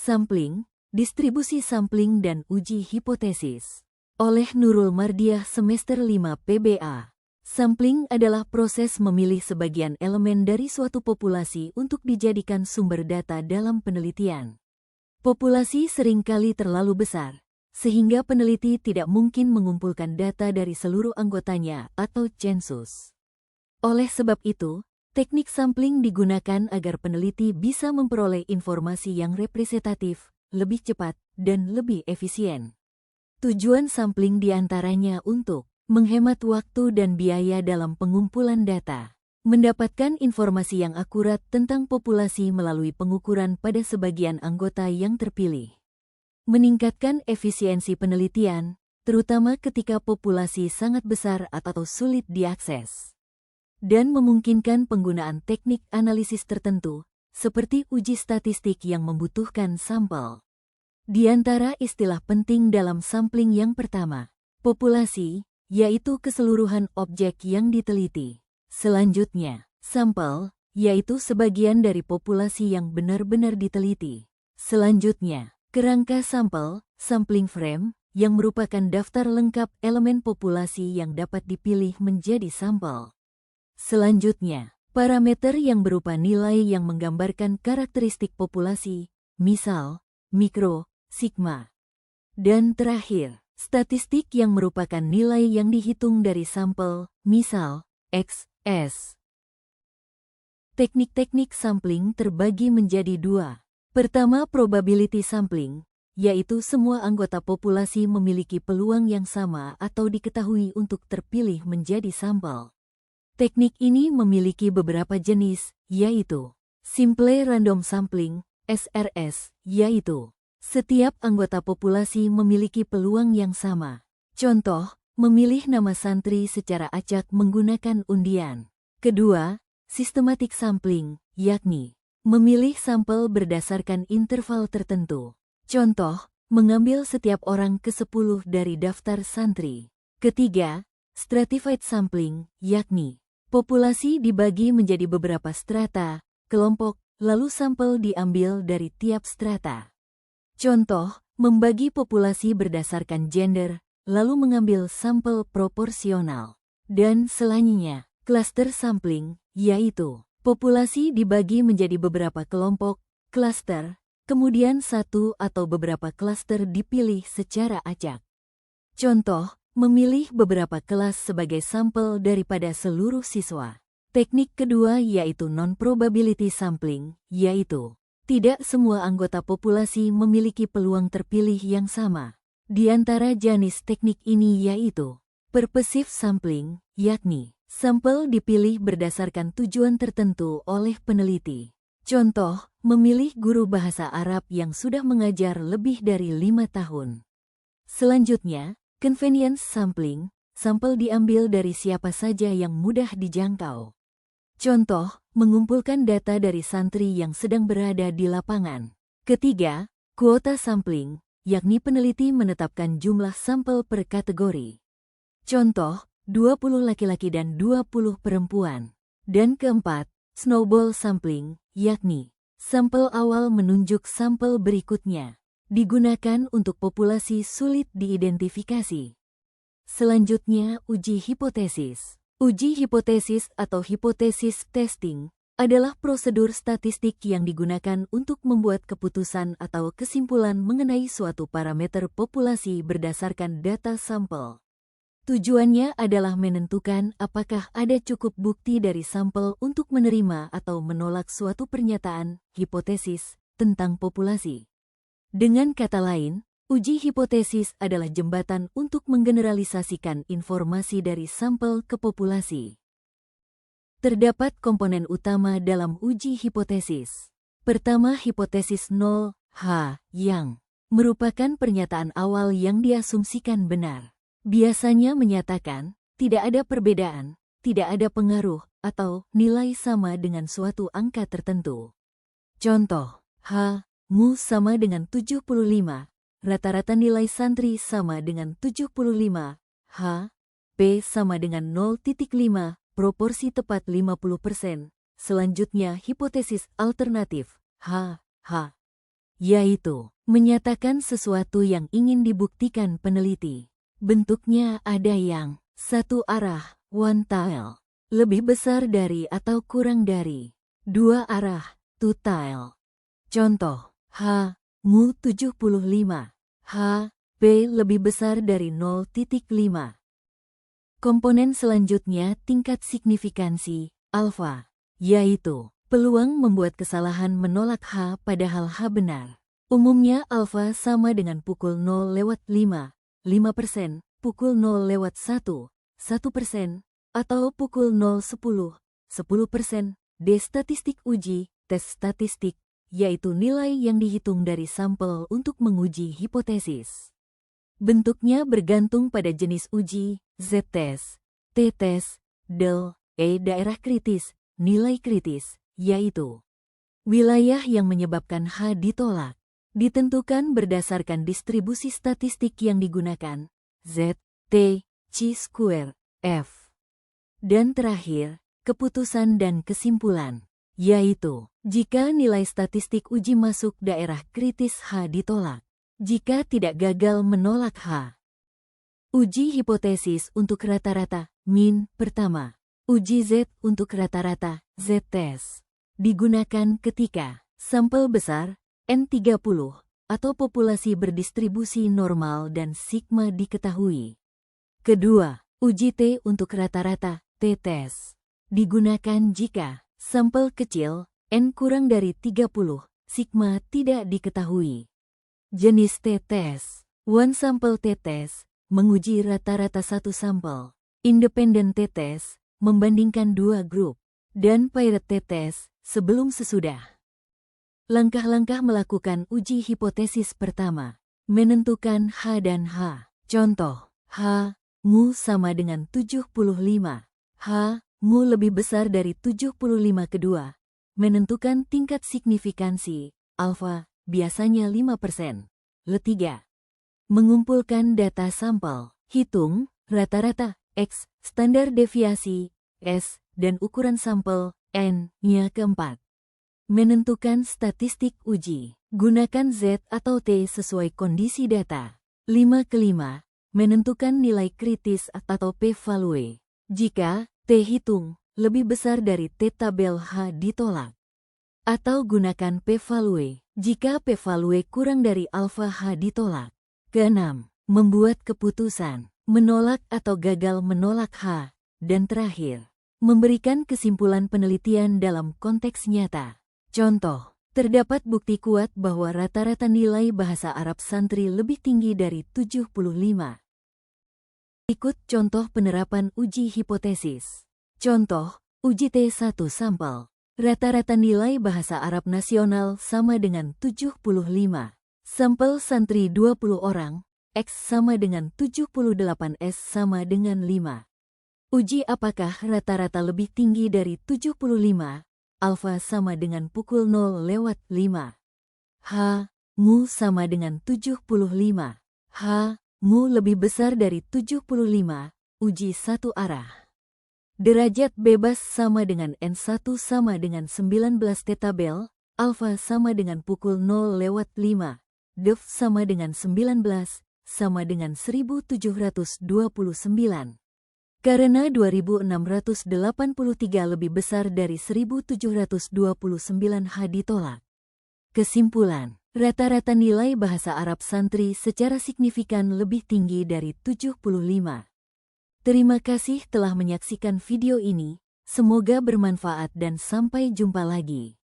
Sampling, distribusi sampling dan uji hipotesis. Oleh Nurul Mardiah semester 5 PBA. Sampling adalah proses memilih sebagian elemen dari suatu populasi untuk dijadikan sumber data dalam penelitian. Populasi seringkali terlalu besar, sehingga peneliti tidak mungkin mengumpulkan data dari seluruh anggotanya atau census. Oleh sebab itu, teknik sampling digunakan agar peneliti bisa memperoleh informasi yang representatif, lebih cepat, dan lebih efisien. Tujuan sampling diantaranya untuk menghemat waktu dan biaya dalam pengumpulan data, mendapatkan informasi yang akurat tentang populasi melalui pengukuran pada sebagian anggota yang terpilih, meningkatkan efisiensi penelitian, terutama ketika populasi sangat besar atau sulit diakses, dan memungkinkan penggunaan teknik analisis tertentu, seperti uji statistik yang membutuhkan sampel. Di antara istilah penting dalam sampling yang pertama, populasi, yaitu keseluruhan objek yang diteliti. Selanjutnya, sampel, yaitu sebagian dari populasi yang benar-benar diteliti. Selanjutnya, kerangka sampel, sampling frame, yang merupakan daftar lengkap elemen populasi yang dapat dipilih menjadi sampel. Selanjutnya, parameter yang berupa nilai yang menggambarkan karakteristik populasi, misal, mikro, sigma. Dan terakhir, statistik yang merupakan nilai yang dihitung dari sampel, misal, X, S. Teknik-teknik sampling terbagi menjadi dua. Pertama, probability sampling, yaitu semua anggota populasi memiliki peluang yang sama atau diketahui untuk terpilih menjadi sampel. Teknik ini memiliki beberapa jenis, yaitu Simple Random Sampling, SRS, yaitu setiap anggota populasi memiliki peluang yang sama. Contoh, memilih nama santri secara acak menggunakan undian. Kedua, Systematic Sampling, yakni memilih sampel berdasarkan interval tertentu. Contoh, mengambil setiap orang ke-10 dari daftar santri. Ketiga, Stratified Sampling, yakni populasi dibagi menjadi beberapa strata, kelompok, lalu sampel diambil dari tiap strata. Contoh, membagi populasi berdasarkan gender, lalu mengambil sampel proporsional. Dan selanjutnya, cluster sampling, yaitu populasi dibagi menjadi beberapa kelompok, cluster, kemudian satu atau beberapa cluster dipilih secara acak. Contoh, memilih beberapa kelas sebagai sampel daripada seluruh siswa. Teknik kedua yaitu non-probability sampling, yaitu tidak semua anggota populasi memiliki peluang terpilih yang sama. Di antara jenis teknik ini yaitu purposive sampling, yakni sampel dipilih berdasarkan tujuan tertentu oleh peneliti. Contoh, memilih guru bahasa Arab yang sudah mengajar lebih dari 5 tahun. Selanjutnya, convenience sampling, sampel diambil dari siapa saja yang mudah dijangkau. Contoh, mengumpulkan data dari santri yang sedang berada di lapangan. Ketiga, quota sampling, yakni peneliti menetapkan jumlah sampel per kategori. Contoh, 20 laki-laki dan 20 perempuan. Dan keempat, snowball sampling, yakni sampel awal menunjuk sampel berikutnya. Digunakan untuk populasi sulit diidentifikasi. Selanjutnya, uji hipotesis. Uji hipotesis atau hipotesis testing adalah prosedur statistik yang digunakan untuk membuat keputusan atau kesimpulan mengenai suatu parameter populasi berdasarkan data sampel. Tujuannya adalah menentukan apakah ada cukup bukti dari sampel untuk menerima atau menolak suatu pernyataan, hipotesis, tentang populasi. Dengan kata lain, uji hipotesis adalah jembatan untuk menggeneralisasikan informasi dari sampel ke populasi. Terdapat komponen utama dalam uji hipotesis. Pertama, hipotesis 0H, yang merupakan pernyataan awal yang diasumsikan benar. Biasanya menyatakan, tidak ada perbedaan, tidak ada pengaruh, atau nilai sama dengan suatu angka tertentu. Contoh, H, mu sama dengan 75, rata-rata nilai santri sama dengan 75, H, P sama dengan 0,5, proporsi tepat 50%. Selanjutnya hipotesis alternatif, H, yaitu menyatakan sesuatu yang ingin dibuktikan peneliti. Bentuknya ada yang satu arah, one tail, lebih besar dari atau kurang dari, dua arah, two tail. Contoh, H, mu 75, H, P lebih besar dari 0,5. Komponen selanjutnya tingkat signifikansi, alfa, yaitu peluang membuat kesalahan menolak H padahal H benar. Umumnya alfa sama dengan pukul 0/5, 5%, pukul 0/1, 1%, atau pukul 0,10, 10%. D. Statistik uji, tes statistik, yaitu nilai yang dihitung dari sampel untuk menguji hipotesis. Bentuknya bergantung pada jenis uji, Z-test, T-test, DEL, E. Daerah kritis, nilai kritis, yaitu wilayah yang menyebabkan H ditolak, ditentukan berdasarkan distribusi statistik yang digunakan, Z, T, chi-square, F. Dan terakhir, keputusan dan kesimpulan, yaitu jika nilai statistik uji masuk daerah kritis H ditolak, jika tidak gagal menolak H. Uji hipotesis untuk rata-rata, min, pertama. Uji Z untuk rata-rata, Z-test. Digunakan ketika sampel besar, N30, atau populasi berdistribusi normal dan sigma diketahui. Kedua, uji T untuk rata-rata, T-test. Digunakan jika sampel kecil, N kurang dari 30, sigma tidak diketahui. Jenis T-test. One sample T-test menguji rata-rata satu sampel. Independent T-test membandingkan dua grup. Dan paired T-test sebelum sesudah. Langkah-langkah melakukan uji hipotesis pertama. Menentukan H dan H. Contoh, H, mu sama dengan 75. H, mu lebih besar dari 75 kedua. Menentukan tingkat signifikansi, alfa, biasanya 5%. Le3. Mengumpulkan data sampel. Hitung, rata-rata, X, standar deviasi, S, dan ukuran sampel, N-nya keempat. Menentukan statistik uji. Gunakan Z atau T sesuai kondisi data. 5 kelima. Menentukan nilai kritis atau p-value. Jika T hitung lebih besar dari T tabel H ditolak. Atau gunakan p-value jika p-value kurang dari alfa H ditolak. Keenam, membuat keputusan, menolak atau gagal menolak H. Dan terakhir, memberikan kesimpulan penelitian dalam konteks nyata. Contoh, terdapat bukti kuat bahwa rata-rata nilai bahasa Arab santri lebih tinggi dari 75. Ikut contoh penerapan uji hipotesis. Contoh, uji T1 sampel. Rata-rata nilai bahasa Arab nasional sama dengan 75. Sampel santri 20 orang, X sama dengan 78, S sama dengan 5. Uji apakah rata-rata lebih tinggi dari 75, alfa sama dengan pukul 0/5. H, mu sama dengan 75. H, mu lebih besar dari 75, uji satu arah. Derajat bebas sama dengan N1 sama dengan 19 T tabel, alfa sama dengan pukul 0/5, def sama dengan 19, sama dengan 1729. Karena 2683 lebih besar dari 1729 H ditolak. Kesimpulan, rata-rata nilai bahasa Arab santri secara signifikan lebih tinggi dari 75. Terima kasih telah menyaksikan video ini, semoga bermanfaat dan sampai jumpa lagi.